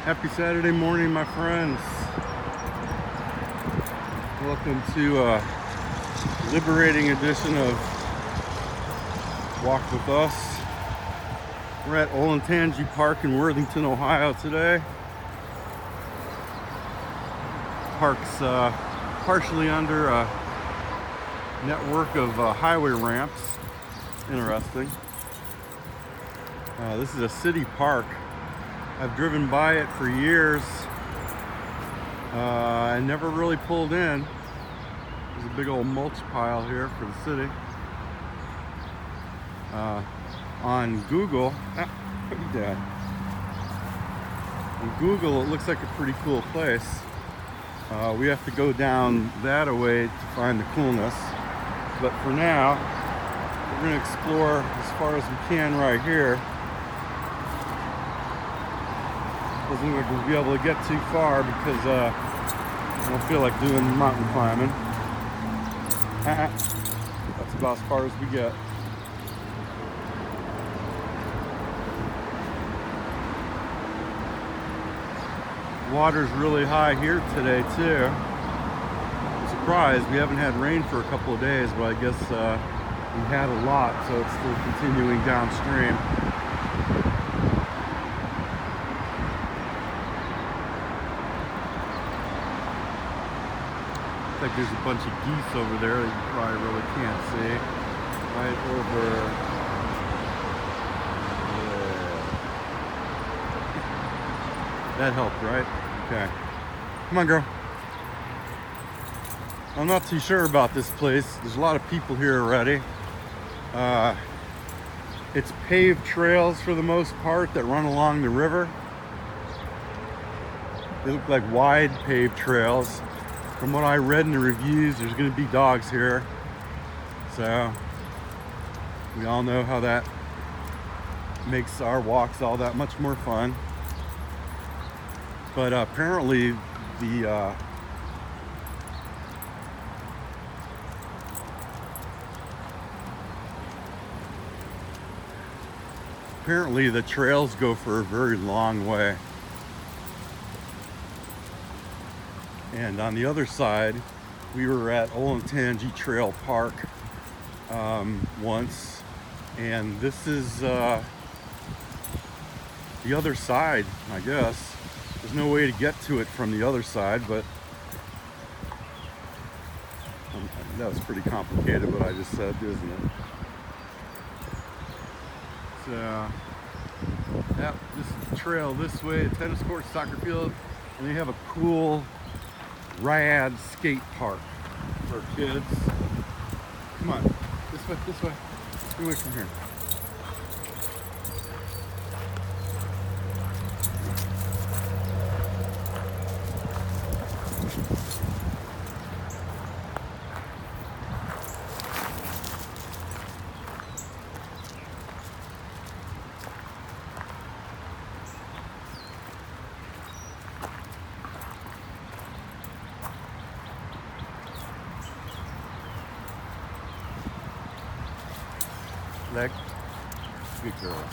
Happy Saturday morning, my friends. Welcome to a liberating edition of Walk With Us. We're at Olentangy Park in Worthington, Ohio today. Park's partially under a network of highway ramps. Interesting. This is a city park. I've driven by it for years. I never really pulled in. There's a big old mulch pile here for the city. On Google, what you doing? On Google, it looks like a pretty cool place. We have to go down that way to find the coolness. But for now, we're going to explore as far as we can right here. Doesn't look like we'll be able to get too far because I don't feel like doing mountain climbing. That's about as far as we get. Water's really high here today too. I'm surprised we haven't had rain for a couple of days, but I guess we had a lot, so it's still continuing downstream. Looks like there's a bunch of geese over there that you probably really can't see. Right over there. That helped, right? Okay. Come on, girl. I'm not too sure about this place. There's a lot of people here already. It's paved trails for the most part that run along the river. They look like wide paved trails. From what I read in the reviews, there's going to be dogs here. So we all know how that makes our walks all that much more fun. But apparently the trails go for a very long way. And on the other side, we were at Olentangy Trail Park once, and this is the other side, I guess. There's no way to get to it from the other side, but that was pretty complicated what I just said, isn't it? So, yeah, this is the trail this way, a tennis court, soccer field, and they have a cool rad skate park for kids. Come on, this way, this way. Let's go away from here. Leg. Good girl.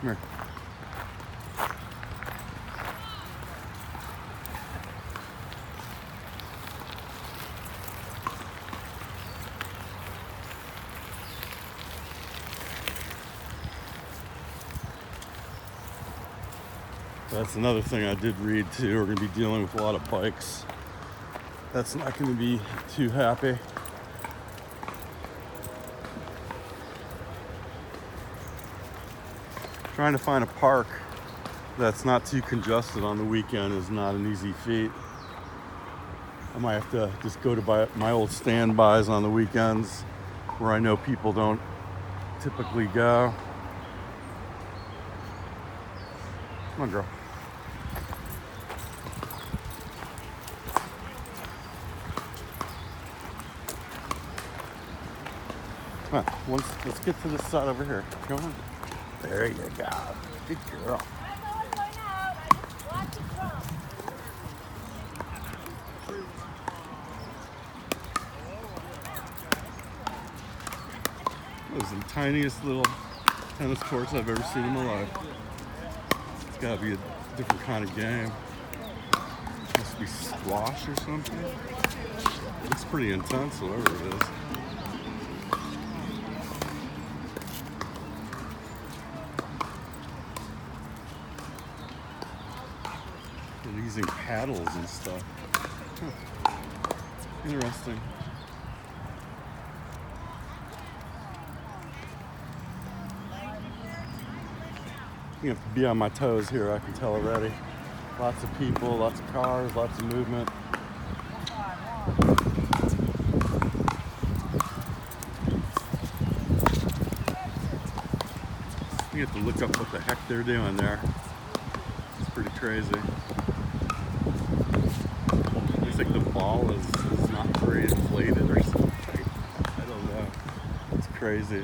Come here. That's another thing I did read too. We're going to be dealing with a lot of bikes. That's not going to be too happy. Trying to find a park that's not too congested on the weekend is not an easy feat. I might have to just go to my old standbys on the weekends where I know people don't typically go. Come on, girl. Come on, let's get to this side over here. Come on. There you go. Good girl. Those are the tiniest little tennis courts I've ever seen in my life. It's gotta be a different kind of game. Must be squash or something. It's pretty intense, whatever it is. They're using paddles and stuff. Huh. Interesting. You have to be on my toes here, I can tell already. Lots of people, lots of cars, lots of movement. You have to look up what the heck they're doing there. It's pretty crazy. Looks like the ball is not very inflated or something. I don't know. It's crazy.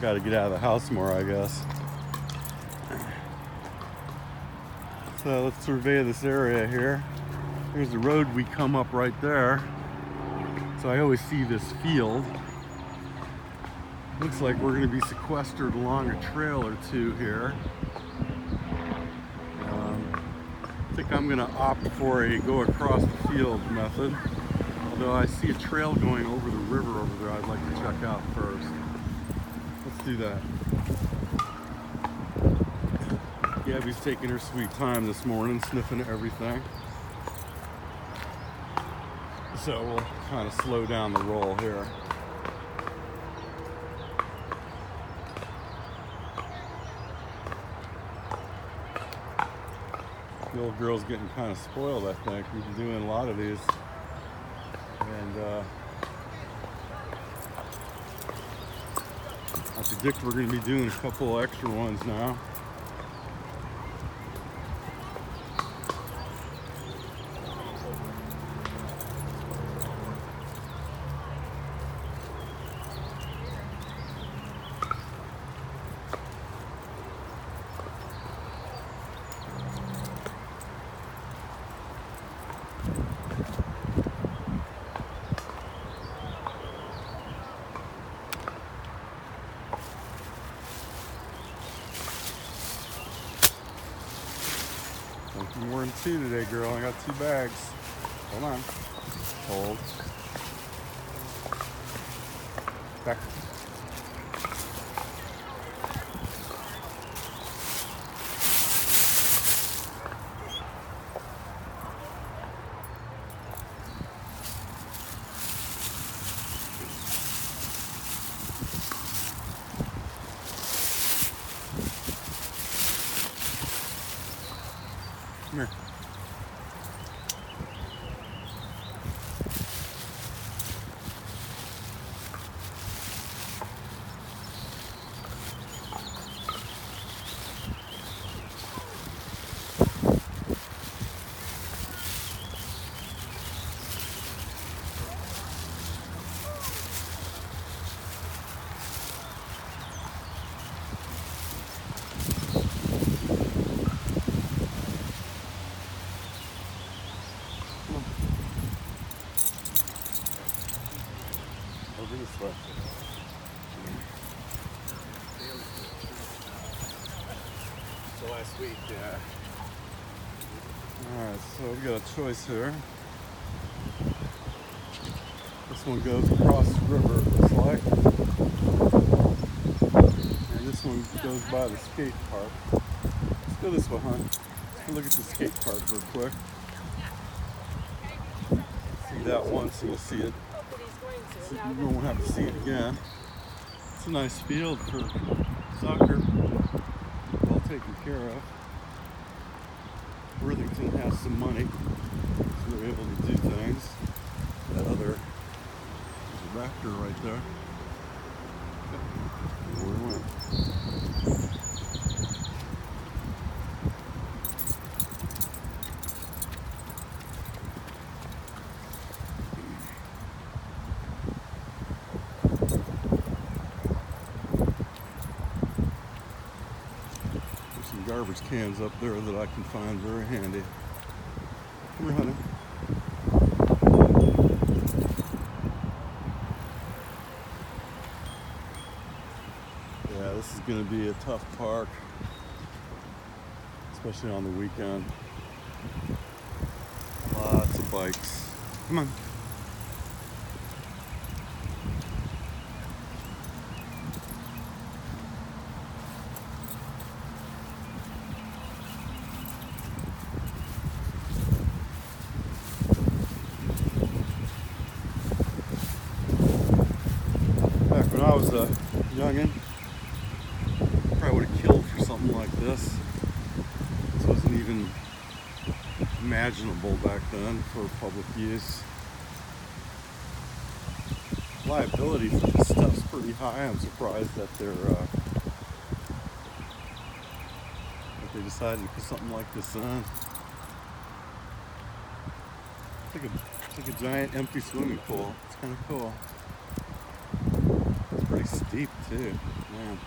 Got to get out of the house more, I guess. So let's survey this area here. There's the road we come up right there. So I always see this field. Looks like we're going to be sequestered along a trail or two here. I think I'm going to opt for a go across the field method. Although I see a trail going over the river over there I'd like to check out first. Let's do that. Gabby's taking her sweet time this morning, sniffing everything. So we'll kind of slow down the roll here. The old girl's getting kind of spoiled, I think. We've been doing a lot of these. And I predict we're going to be doing a couple extra ones now. I'm wearing 2 today, girl. I got 2 bags. Hold on. Hold. Back. Come here. Over this way. So last week, yeah. Alright, so we got a choice here. This one goes across the river, it looks like. And this one goes by the skate park. Let's go this way, hon. Let's go look at the skate park real quick. See that once and you'll see it. So you won't have to see it again. It's a nice field for soccer. Well taken care of. Worthington has some money, so they're able to do things. That other, there's a raptor right there. Where it went. Garbage cans up there that I can find very handy. Come here, honey. Yeah, this is going to be a tough park, especially on the weekend. Lots of bikes. Come on. Back when I was a youngin', probably would have killed for something like this. This wasn't even imaginable back then for public use. Liability for this stuff's pretty high. I'm surprised that that they decided to put something like this in. It's like a giant empty swimming pool. It's kind of cool. It's pretty steep too, man.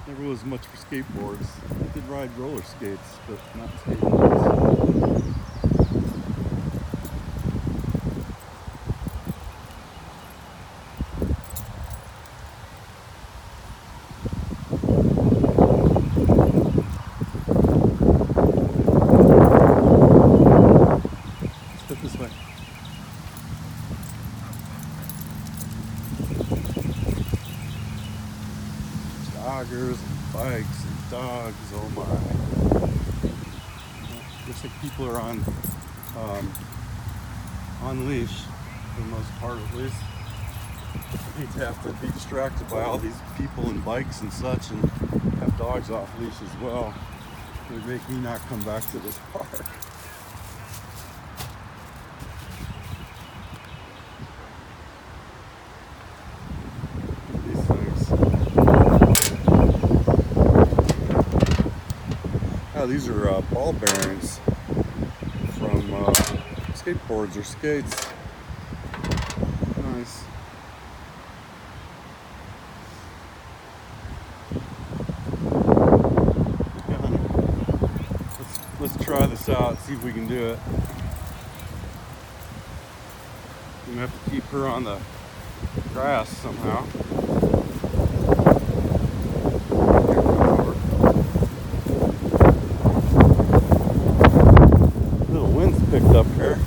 Never was much for skateboards. I did ride roller skates, but not skateboards. Let's put this way. Joggers and bikes and dogs, oh my. Looks like people are on leash, for the most part at least. I hate to have to be distracted by all these people and bikes and such and have dogs off leash as well. It would make me not come back to this park. These things. Oh, these are ball bearings from skateboards or skates. Nice. Let's try this out, see if we can do it. I'm gonna have to keep her on the grass somehow. Little wind's picked up here.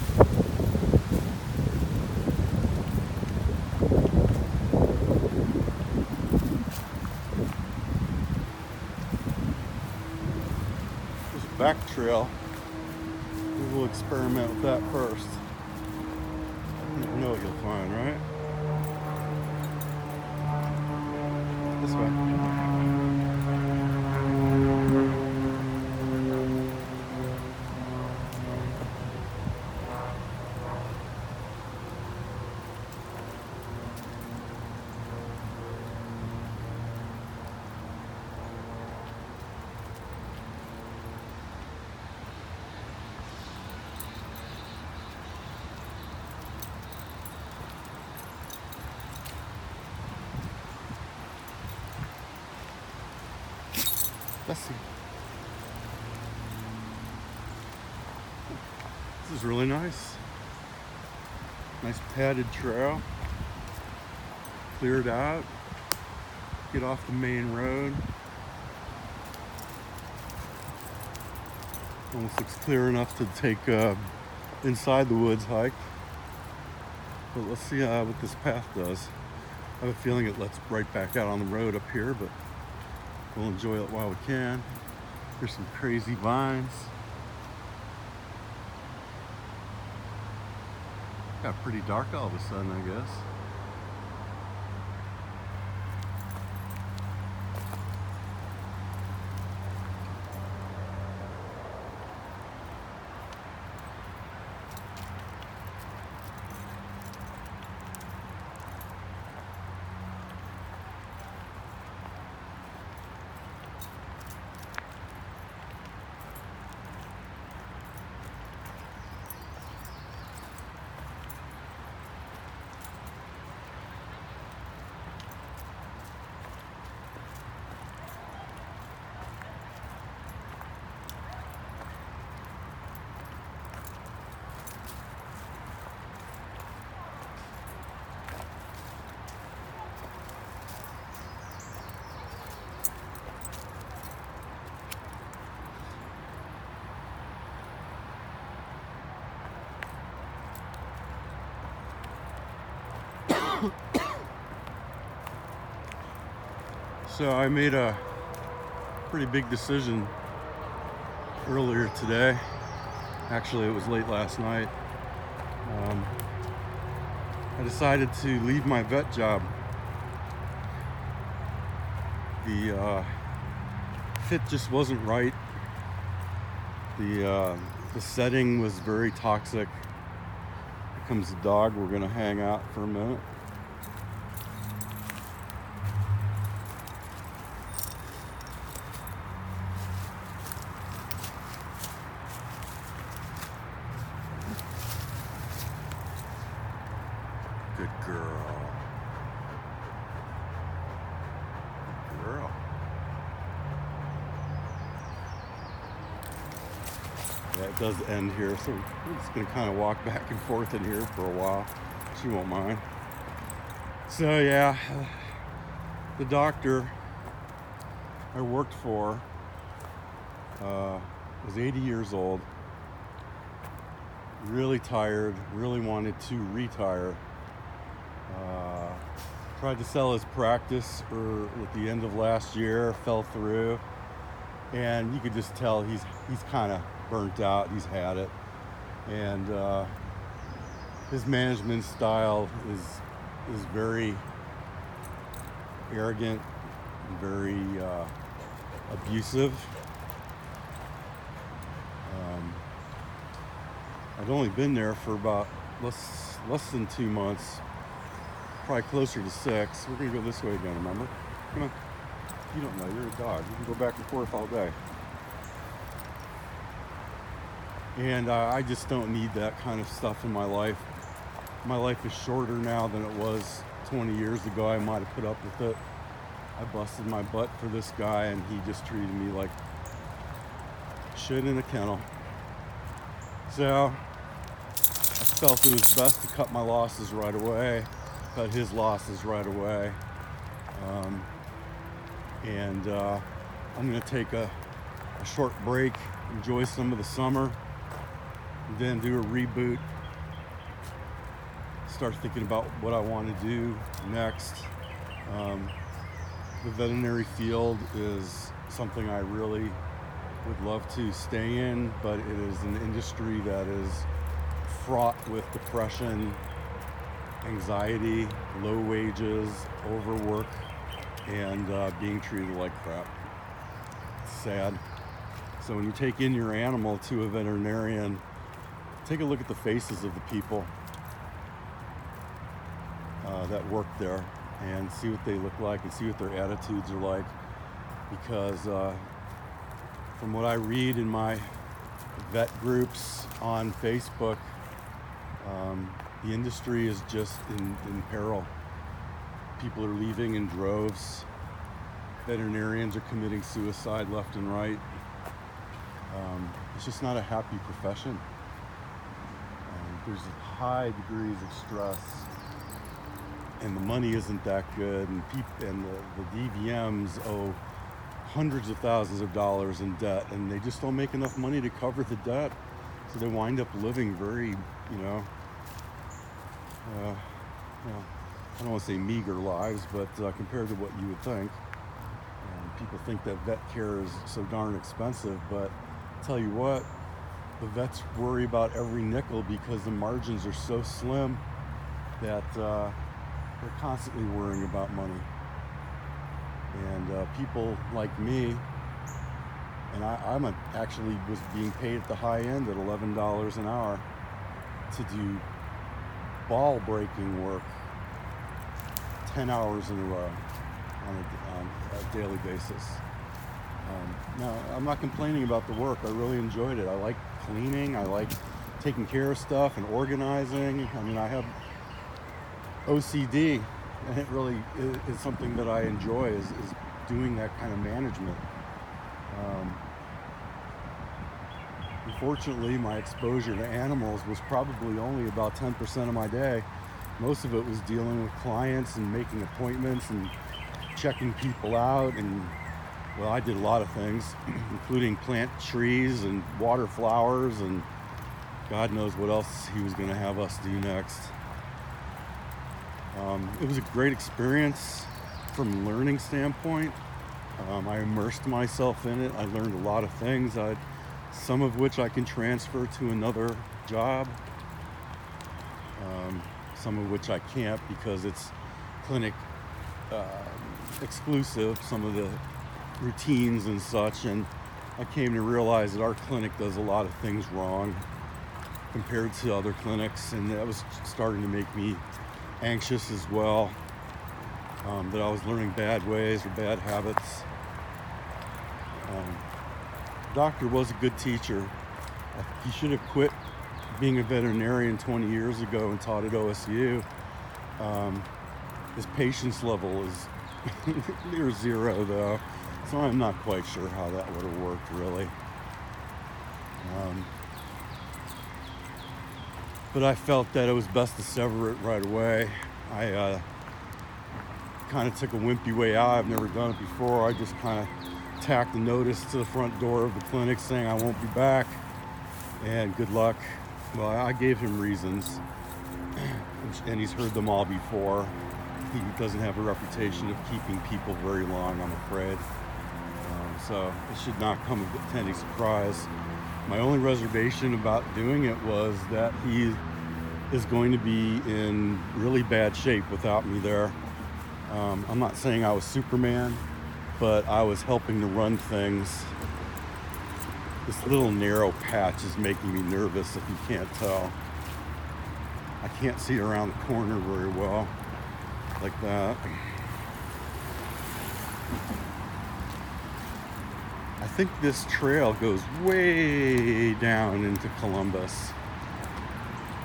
There's a back trail. We will experiment with that first. You never know what you'll find, right? This way. Let's see. This is really nice. Nice padded trail. Cleared out. Get off the main road. Almost looks clear enough to take inside the woods hike. But let's see what this path does. I have a feeling it lets right back out on the road up here, but we'll enjoy it while we can. There's some crazy vines. Got pretty dark all of a sudden, I guess. So I made a pretty big decision earlier today. Actually, it was late last night. I decided to leave my vet job. The fit just wasn't right. The setting was very toxic. Here comes the dog. We're gonna hang out for a minute. Good girl. Good girl. Yeah, it does end here, so we're just gonna kind of walk back and forth in here for a while. She won't mind. So yeah, the doctor I worked for was 80 years old, really tired, really wanted to retire. Tried to sell his practice at the end of last year, fell through, and you could just tell he's kind of burnt out. He's had it, and his management style is very arrogant, very abusive. I'd only been there for about less than 2 months, probably closer to 6. We're gonna go this way again, remember? Come on. You don't know, you're a dog. You can go back and forth all day. And I just don't need that kind of stuff in my life. My life is shorter now than it was 20 years ago. I might have put up with it. I busted my butt for this guy, and he just treated me like shit in a kennel. So I felt it was best to cut my losses right away, cut his losses right away. I'm going to take a short break, enjoy some of the summer, and then do a reboot. Start thinking about what I want to do next. The veterinary field is something I really would love to stay in, but it is an industry that is fraught with depression, anxiety, low wages, overwork, and being treated like crap. It's sad. So when you take in your animal to a veterinarian, take a look at the faces of the people that work there and see what they look like and see what their attitudes are like, because from what I read in my vet groups on Facebook, the industry is just in peril. People are leaving in droves. Veterinarians are committing suicide left and right. It's just not a happy profession. There's high degrees of stress, and the money isn't that good, and the DVMs owe hundreds of thousands of dollars in debt, and they just don't make enough money to cover the debt, so they wind up living very, I don't want to say meager lives, but compared to what you would think. People think that vet care is so darn expensive, but I'll tell you what, the vets worry about every nickel because the margins are so slim that they're constantly worrying about money. And people like me, and I actually was being paid at the high end at $11 an hour to do ball breaking work 10 hours in a row on a daily basis. Now, I'm not complaining about the work. I really enjoyed it. I like cleaning. I like taking care of stuff and organizing. I mean, I have OCD, and it really is something that I enjoy, is doing that kind of management. Unfortunately, my exposure to animals was probably only about 10% of my day. Most of it was dealing with clients and making appointments and checking people out, and well, I did a lot of things, including plant trees and water flowers, and God knows what else he was going to have us do next. It was a great experience from a learning standpoint. I immersed myself in it. I learned a lot of things, some of which I can transfer to another job, some of which I can't because it's clinic exclusive, some of the routines and such. And I came to realize that our clinic does a lot of things wrong compared to other clinics, and that was starting to make me anxious as well, that I was learning bad ways or bad habits. The doctor was a good teacher. He should have quit being a veterinarian 20 years ago and taught at OSU. His patience level is near zero though, so I'm not quite sure how that would have worked really. But I felt that it was best to sever it right away. I kind of took a wimpy way out. I've never done it before. I just kind of tacked a notice to the front door of the clinic saying I won't be back and good luck. Well, I gave him reasons, and he's heard them all before. He doesn't have a reputation of keeping people very long, I'm afraid. So it should not come as any surprise. My only reservation about doing it was that he is going to be in really bad shape without me there. I'm not saying I was Superman, but I was helping to run things. This little narrow patch is making me nervous if you can't tell. I can't see around the corner very well, like that. I think this trail goes way down into Columbus.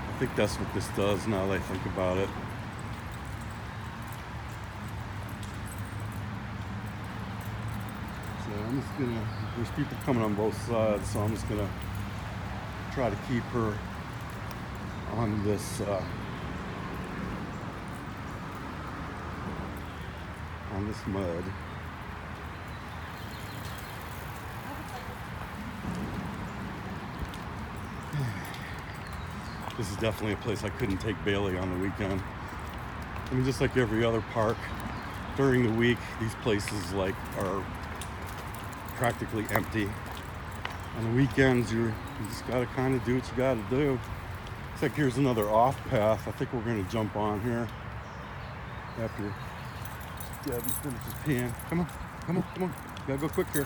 I think that's what this does now that I think about it. So I'm just gonna, there's people coming on both sides, so I'm just gonna try to keep her on this mud. This is definitely a place I couldn't take Bailey on the weekend. I mean, just like every other park, during the week, these places are practically empty. On the weekends, you just gotta kind of do what you gotta do. Looks like here's another off path. I think we're gonna jump on here after Gabby finishes peeing. Come on, come on, come on. Gotta go quick here.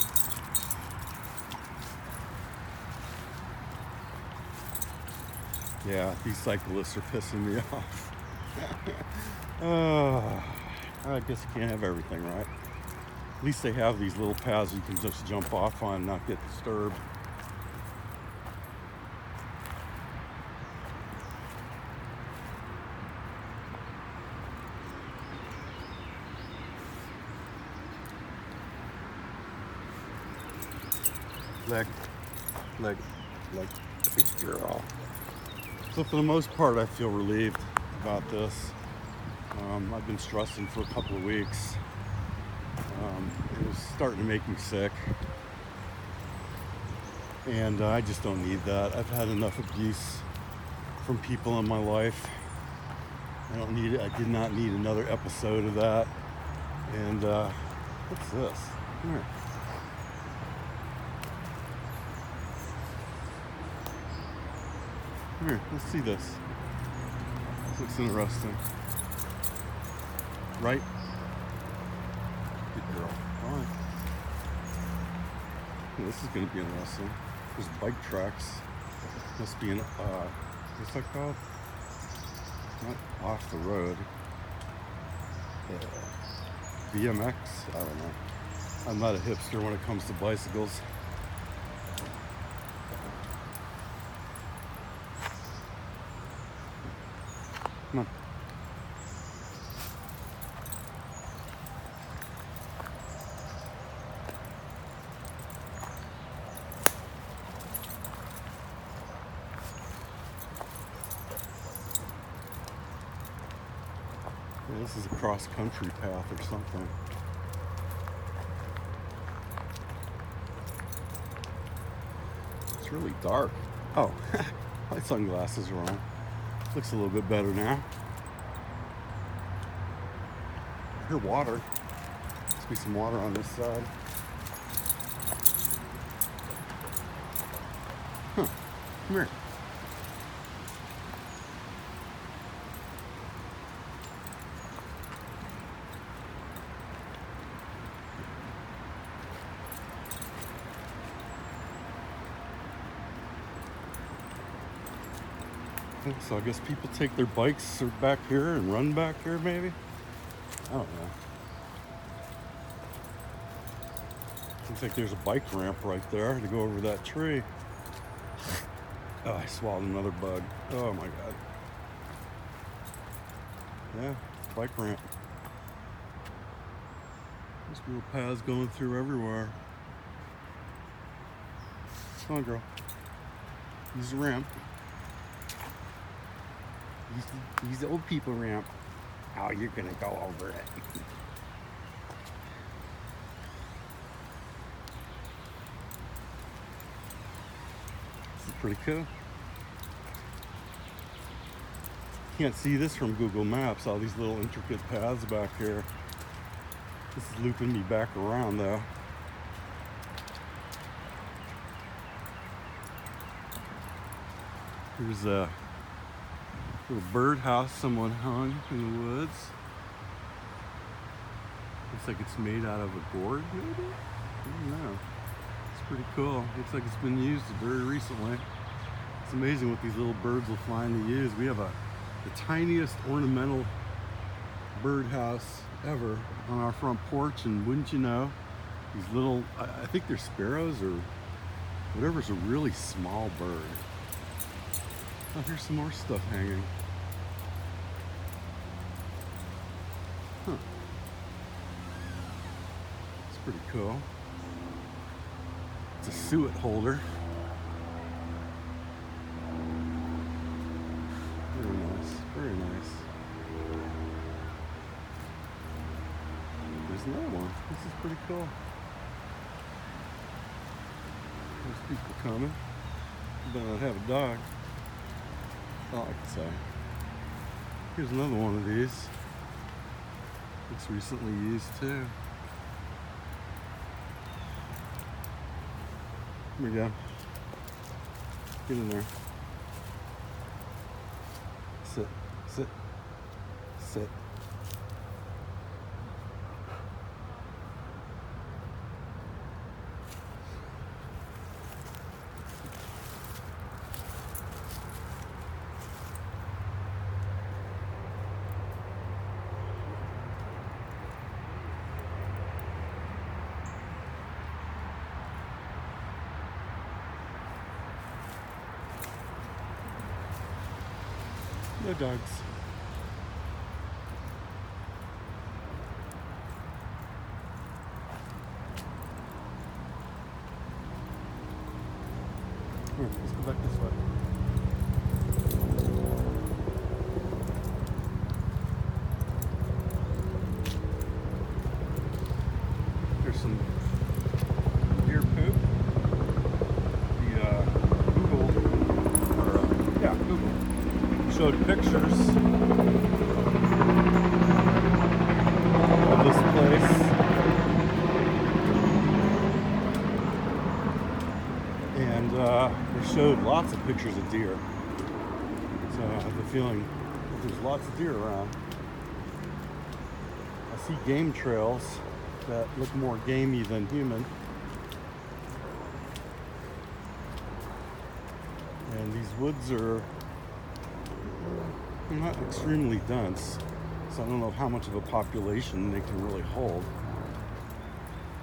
Yeah, these cyclists are pissing me off. I guess you can't have everything, right? At least they have these little paths you can just jump off on and not get disturbed. Leg, big girl. So for the most part, I feel relieved about this. I've been stressing for a couple of weeks. It was starting to make me sick. And I just don't need that. I've had enough abuse from people in my life. I did not need another episode of that. And what's this? Come here. Come here, let's see this. This looks interesting. Right? Good girl. All right. Yeah, this is going to be interesting. There's bike tracks. Must be what's that called? Not off the road. BMX? I don't know. I'm not a hipster when it comes to bicycles. Come on. Yeah, this is a cross-country path or something. It's really dark. Oh, my sunglasses are on. Looks a little bit better now. hear water. Must be some water on this side. Huh. Come here. So I guess people take their bikes back here and run back here, maybe? I don't know. Looks like there's a bike ramp right there to go over that tree. Oh, I swallowed another bug. Oh my God. Yeah, bike ramp. There's little paths going through everywhere. Come on, girl. Use the ramp. Use the old people ramp. Oh, you're gonna go over it. This is pretty cool. Can't see this from Google Maps, all these little intricate paths back here. This is looping me back around though. Here's a little birdhouse someone hung in the woods. Looks like it's made out of a gourd, maybe? I don't know. It's pretty cool. Looks like it's been used very recently. It's amazing what these little birds will find to use. We have the tiniest ornamental birdhouse ever on our front porch, and wouldn't you know, these little, I think they're sparrows or whatever's a really small bird. Oh, here's some more stuff hanging. Huh. It's pretty cool. It's a suet holder. Very nice, very nice. There's another one. This is pretty cool. There's people coming. You better not have a dog. All I can say. Here's another one of these. Looks recently used too. Here we go. Get in there. Sit, sit, sit. No dogs. Here, let's go back this way. There's some deer poop. Google showed pictures of this place, and they showed lots of pictures of deer. So I have the feeling that there's lots of deer around. I see game trails that look more gamey than human. And these woods are not extremely dense, so I don't know how much of a population they can really hold.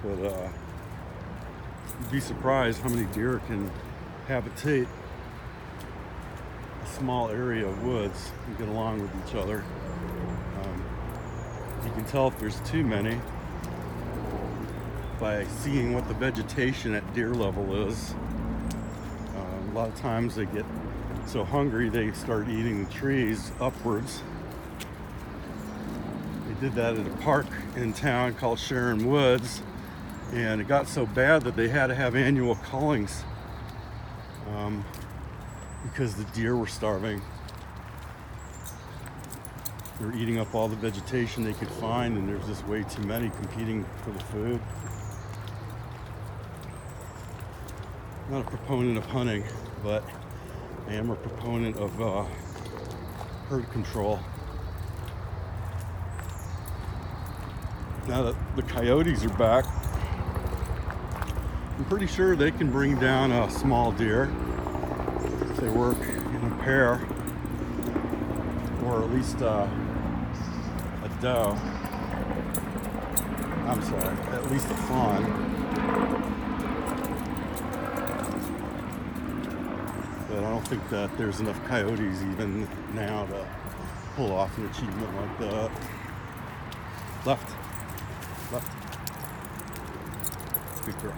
But you'd be surprised how many deer can habitate a small area of woods and get along with each other. You can tell if there's too many by seeing what the vegetation at deer level is. A lot of times they get so hungry they start eating the trees upwards. They did that at a park in town called Sharon Woods, and it got so bad that they had to have annual cullings because the deer were starving. They're eating up all the vegetation they could find, and there's just way too many competing for the food. I'm not a proponent of hunting, but I am a proponent of herd control. Now that the coyotes are back, I'm pretty sure they can bring down a small deer if they work in a pair, or at least a doe. I'm sorry, at least a fawn. But I don't think that there's enough coyotes even now to pull off an achievement like that. Left. Good girl.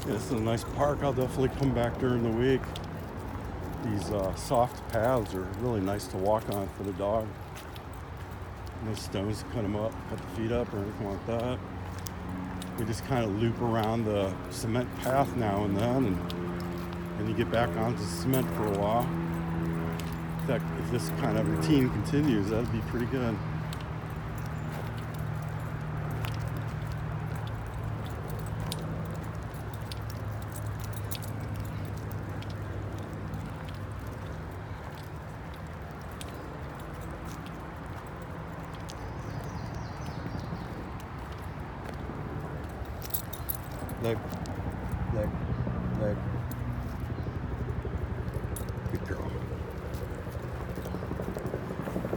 Yeah, this is a nice park. I'll definitely come back during the week. These soft paths are really nice to walk on for the dog. No stones to cut them up, cut the feet up, or anything like that. We just kind of loop around the cement path now and then, and you get back onto the cement for a while. In fact, if this kind of routine continues, that'd be pretty good. Leg. Good girl.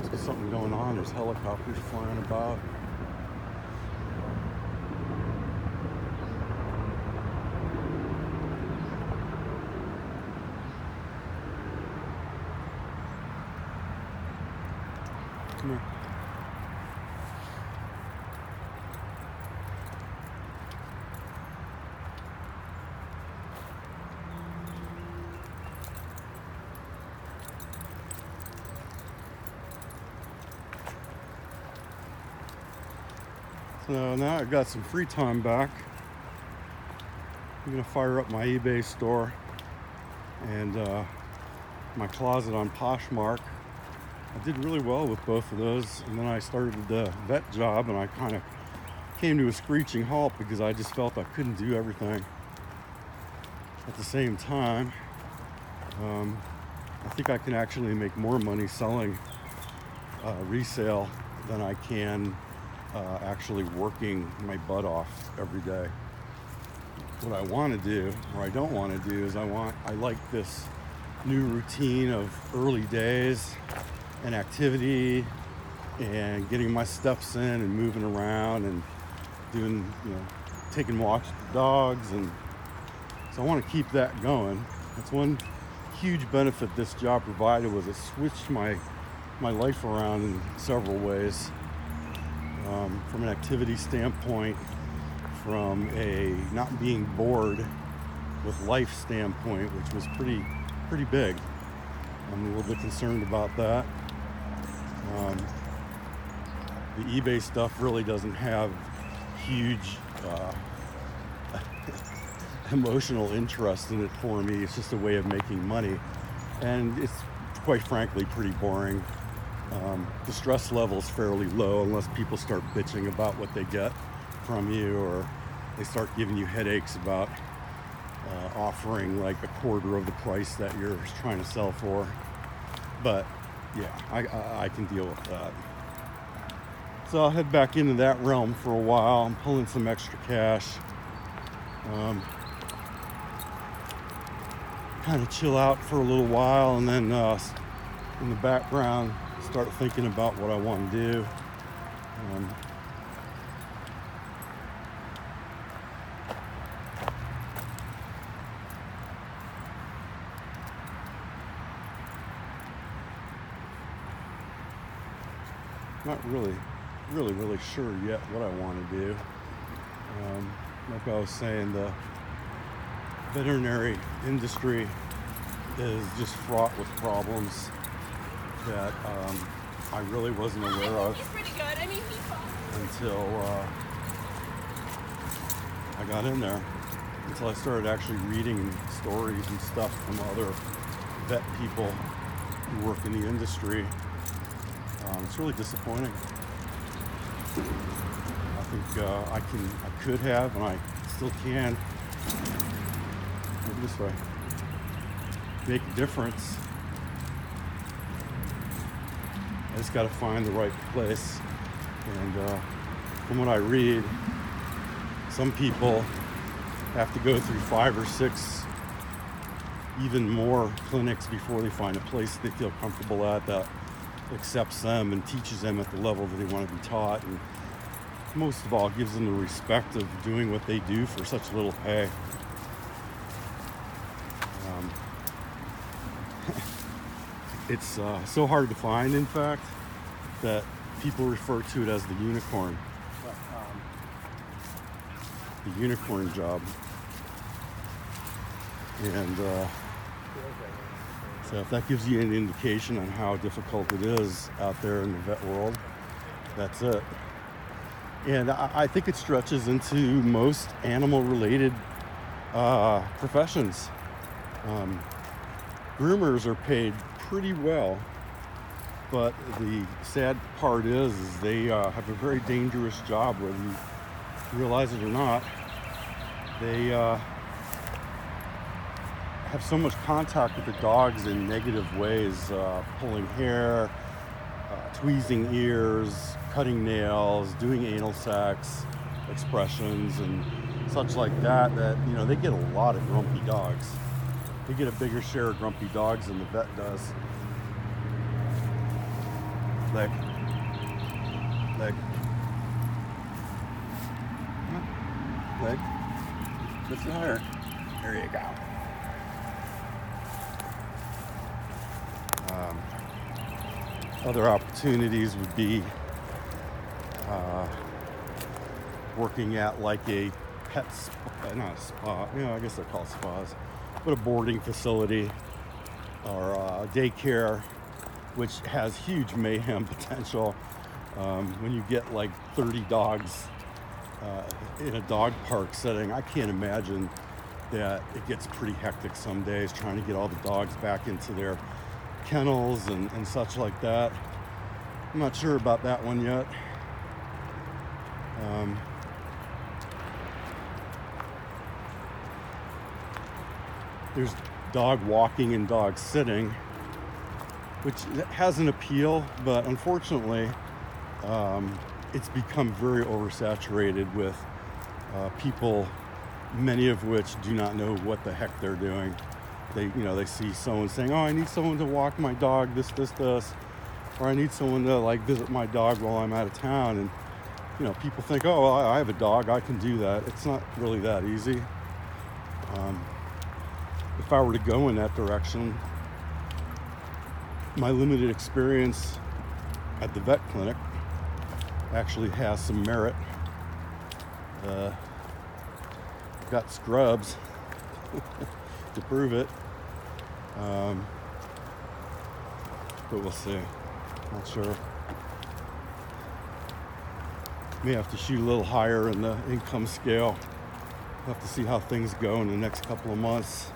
There's something going on. There's helicopters flying about. Come here. So now I've got some free time back. I'm gonna fire up my eBay store and my closet on Poshmark. I did really well with both of those, and then I started the vet job, and I kind of came to a screeching halt because I just felt I couldn't do everything at the same time. I think I can actually make more money selling resale than I can actually working my butt off every day. What I want to do, or I don't want to do, is I like this new routine of early days and activity and getting my steps in and moving around and doing, taking walks with the dogs. And so I want to keep that going. That's one huge benefit this job provided, was it switched my life around in several ways. From an activity standpoint, from a not being bored with life standpoint, which was pretty big. I'm a little bit concerned about that. The eBay stuff really doesn't have huge emotional interest in it for me. It's just a way of making money, and it's quite frankly pretty boring. The stress level is fairly low unless people start bitching about what they get from you, or they start giving you headaches about offering like a quarter of the price that you're trying to sell for. But yeah, I can deal with that. So I'll head back into that realm for a while. I'm pulling some extra cash. Kind of chill out for a little while, and then in the background start thinking about what I want to do. Not really sure yet what I want to do. Like I was saying, the veterinary industry is just fraught with problems that I really wasn't aware of until I got in there, until I started actually reading stories and stuff from other vet people who work in the industry. It's really disappointing. I think I could have, and I still can, maybe this way, make a difference. I just got to find the right place. And from what I read, some people have to go through 5 or 6, even more clinics before they find a place they feel comfortable at that accepts them and teaches them at the level that they want to be taught, and most of all gives them the respect of doing what they do for such little pay. It's so hard to find, in fact, that people refer to it as the unicorn. The unicorn job. And so if that gives you an indication on how difficult it is out there in the vet world, that's it. And I think it stretches into most animal-related professions. Groomers are paid pretty well, but the sad part is they have a very dangerous job, whether you realize it or not. They have so much contact with the dogs in negative ways, pulling hair, tweezing ears, cutting nails, doing anal sex expressions and such like that, that, you know, they get a lot of grumpy dogs. They get a bigger share of grumpy dogs than the vet does. Leg. Lift it higher. There you go. Other opportunities would be working at like a pet spa, not a spa, you know, I guess they're called spas, but a boarding facility or daycare, which has huge mayhem potential. When you get like 30 dogs in a dog park setting, I can't imagine that it gets pretty hectic some days trying to get all the dogs back into their kennels and such like that. I'm not sure about that one yet. There's dog walking and dog sitting, which has an appeal, but unfortunately it's become very oversaturated with people, many of which do not know what the heck they're doing. They see someone saying, "Oh, I need someone to walk my dog, this, or I need someone to like visit my dog while I'm out of town." And people think, "Oh, well, I have a dog, I can do that." It's not really that easy. If I were to go in that direction, my limited experience at the vet clinic actually has some merit. I've got scrubs to prove it. But we'll see. Not sure. May have to shoot a little higher in the income scale. We'll have to see how things go in the next couple of months.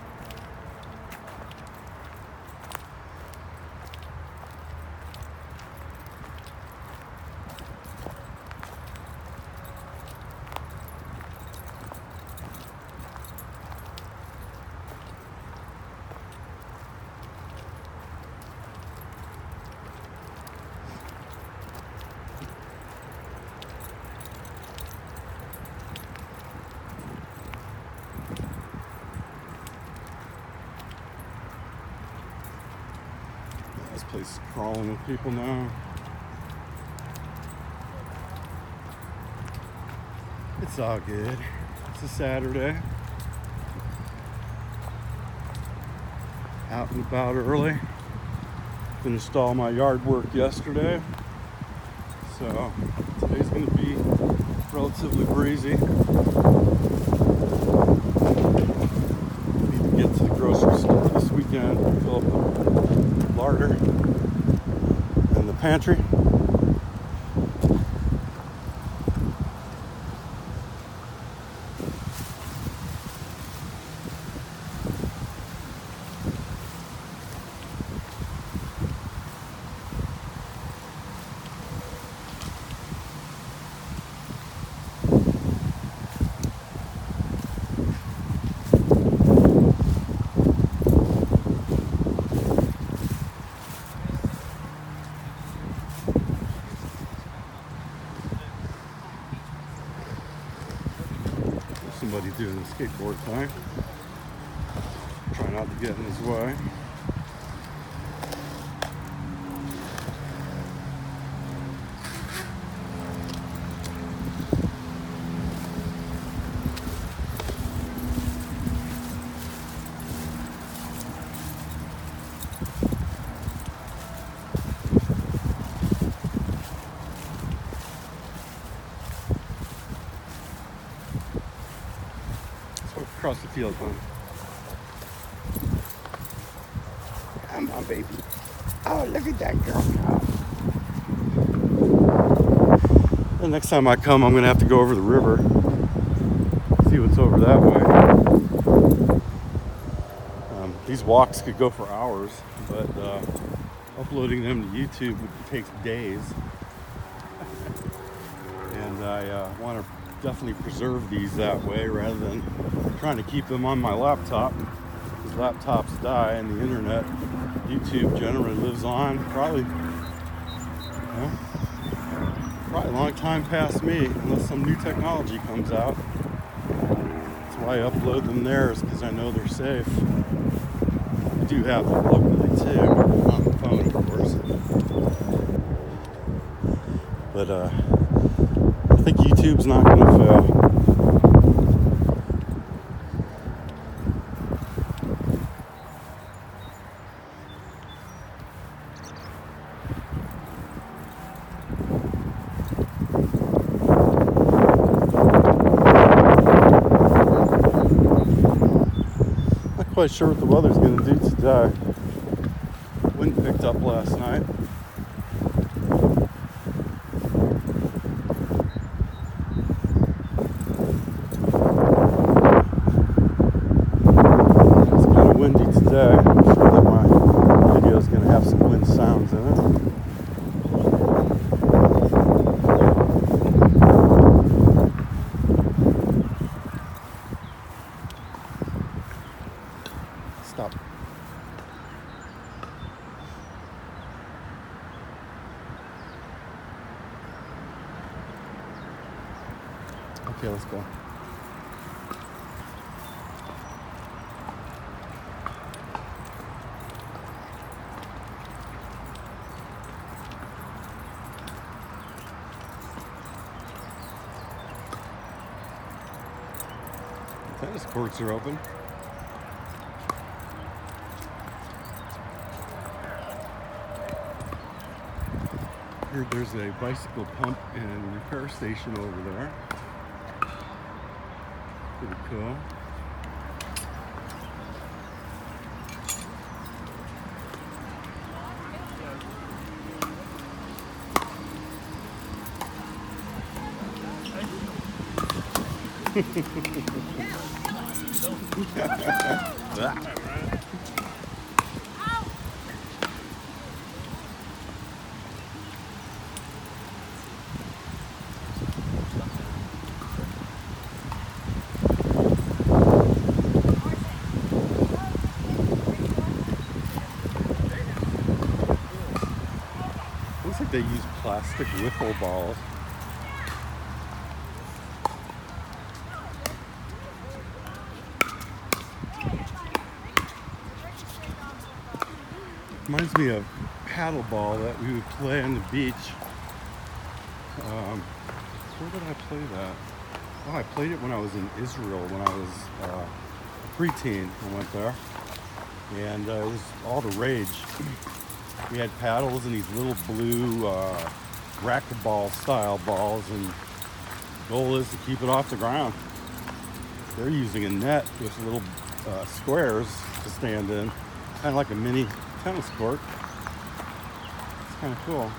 This place is crawling with people now. It's all good. It's a Saturday. Out and about early. Finished all my yard work yesterday. So today's going to be relatively breezy. Need to get to the grocery store this weekend, fill up the larder and the pantry. Somebody doing the skateboard thing. Try not to get in his way. Across the field, hon. Come on, baby. Oh, look at that girl. The next time I come, I'm going to have to go over the river. See what's over that way. These walks could go for hours, but uploading them to YouTube would take days. And I want to definitely preserve these that way rather than trying to keep them on my laptop, because laptops die and the internet, YouTube generally lives on probably a long time past me, unless some new technology comes out. That's why I upload them there, is because I know they're safe. I do have them locally too, on the phone of course. But I think YouTube's not going to fail. Not quite sure what the weather's going to do today. Wind picked up last night. Today. I'm sure that my video is going to have some wind sounds in it. Stop. Okay, let's go. Tennis courts are open. Heard there's a bicycle pump and repair station over there. Pretty cool. Looks like they use plastic wiffle balls. Reminds me of paddle ball that we would play on the beach. Where did I play that? Oh, I played it when I was in Israel when I was a preteen. I went there, and it was all the rage. We had paddles and these little blue racquetball style balls, and the goal is to keep it off the ground. They're using a net with little squares to stand in, kind of like a mini tennis court. It's kind of cool.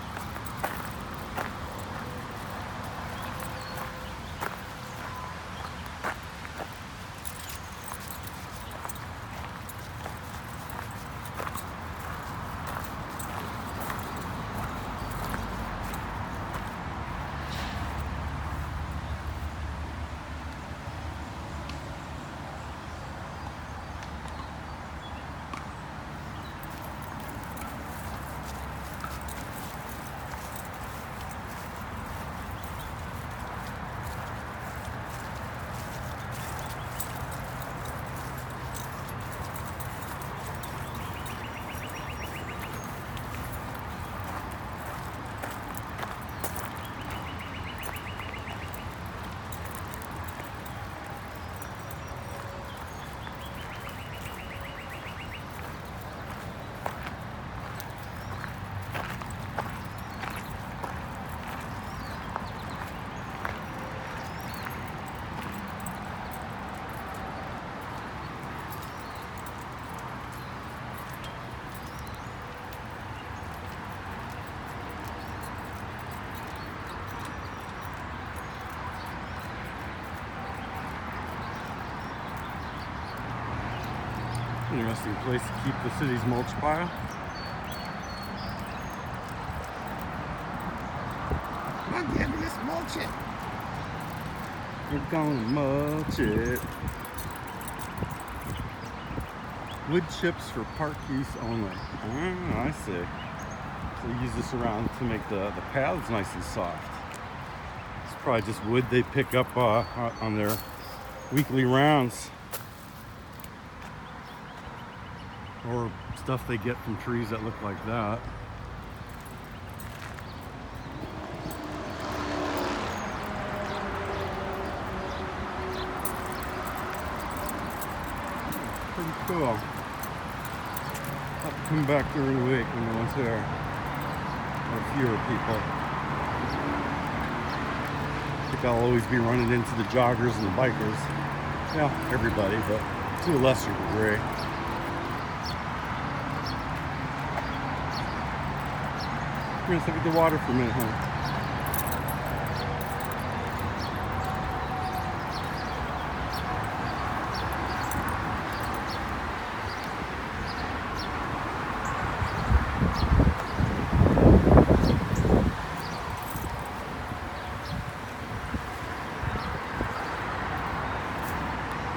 Interesting place to keep the city's mulch pile. Come on, Gabby, let's mulch it. We're gonna mulch it. Wood chips for park use only. Oh, I see. So they use this around to make the paths nice and soft. It's probably just wood they pick up on their weekly rounds. Or stuff they get from trees that look like that. Pretty cool. I'll have to come back during the week when no one's there. Or fewer people. I think I'll always be running into the joggers and the bikers. Yeah, everybody, but to a lesser degree. We're gonna look at the water for a minute, huh?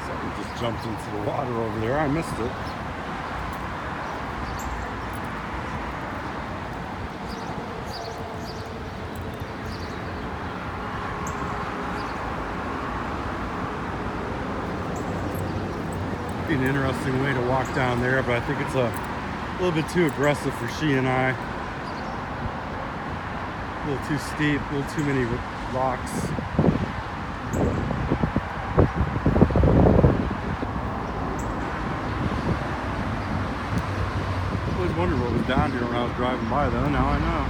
Something just jumped into the water over there. I missed it. An interesting way to walk down there, but I think it's a little bit too aggressive for she and I. A little too steep, a little too many rocks. I always wondered what was down here when I was driving by though, now I know.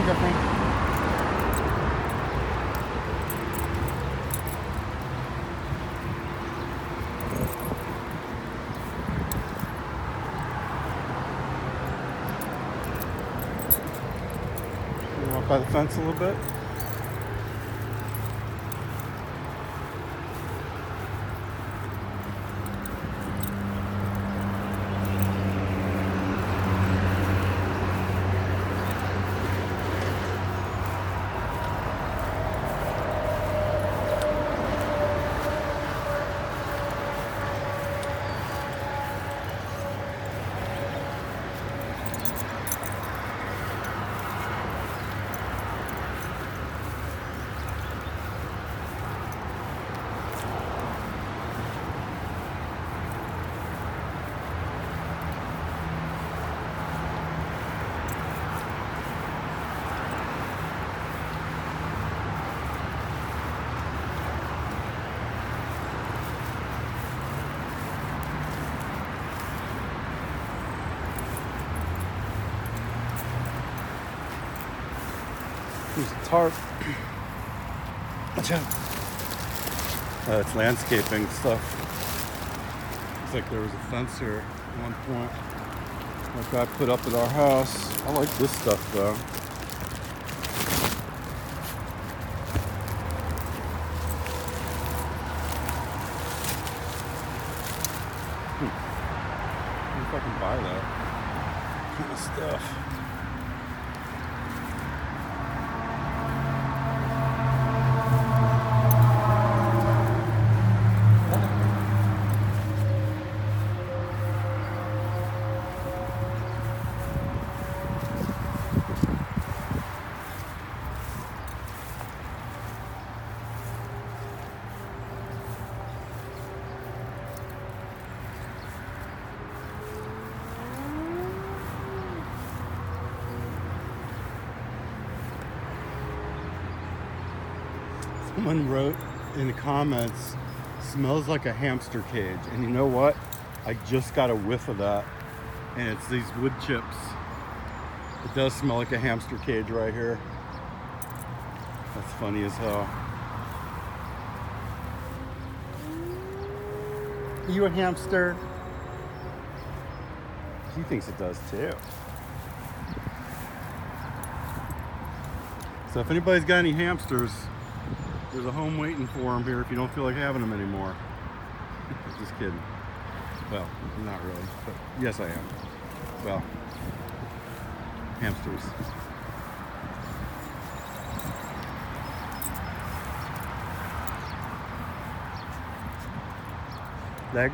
Different. Walk by the fence a little bit. There's a tarp. Watch out. It's landscaping stuff. Looks like there was a fence here at one point. Like I put up at our house. I like this stuff though. I wonder if I can buy that kind of stuff. Someone wrote in the comments, smells like a hamster cage. And you know what? I just got a whiff of that. And it's these wood chips. It does smell like a hamster cage right here. That's funny as hell. Are you a hamster? He thinks it does too. So if anybody's got any hamsters, there's a home waiting for them here if you don't feel like having them anymore. Just kidding. Well, not really, but yes I am. Well, hamsters. Leg.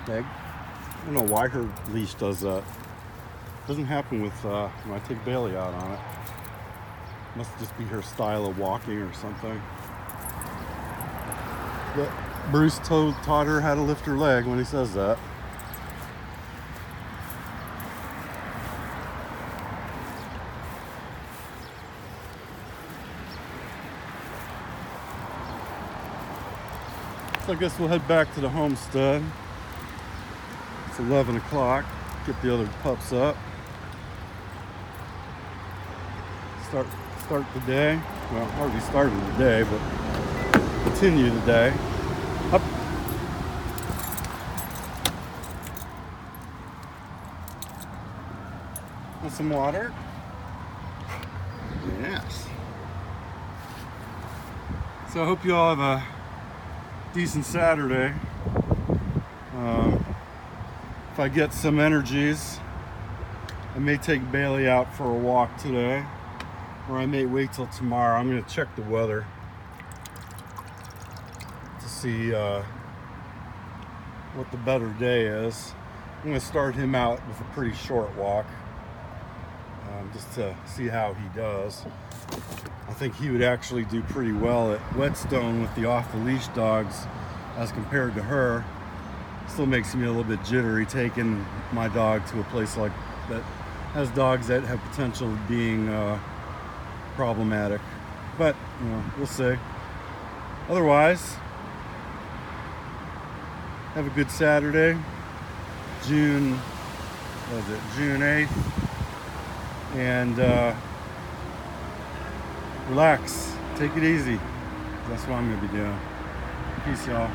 Leg. I don't know why her leash does that. Doesn't happen with when I take Bailey out on it. Must just be her style of walking or something. But Bruce taught her how to lift her leg when he says that. So I guess we'll head back to the homestead. It's 11 o'clock. Get the other pups up. Start the day. Well, already started the day, but continue the day. Up. Want some water? Yes. So I hope you all have a decent Saturday. If I get some energies, I may take Bailey out for a walk today. Or I may wait till tomorrow. I'm going to check the weather to see what the better day is. I'm going to start him out with a pretty short walk, just to see how he does. I think he would actually do pretty well at Whetstone with the off-the-leash dogs as compared to her. Still makes me a little bit jittery taking my dog to a place like that has dogs that have potential of being problematic, but you know, we'll see. Otherwise, have a good Saturday, June 8th, and relax, take it easy. That's what I'm gonna be doing. Peace, y'all.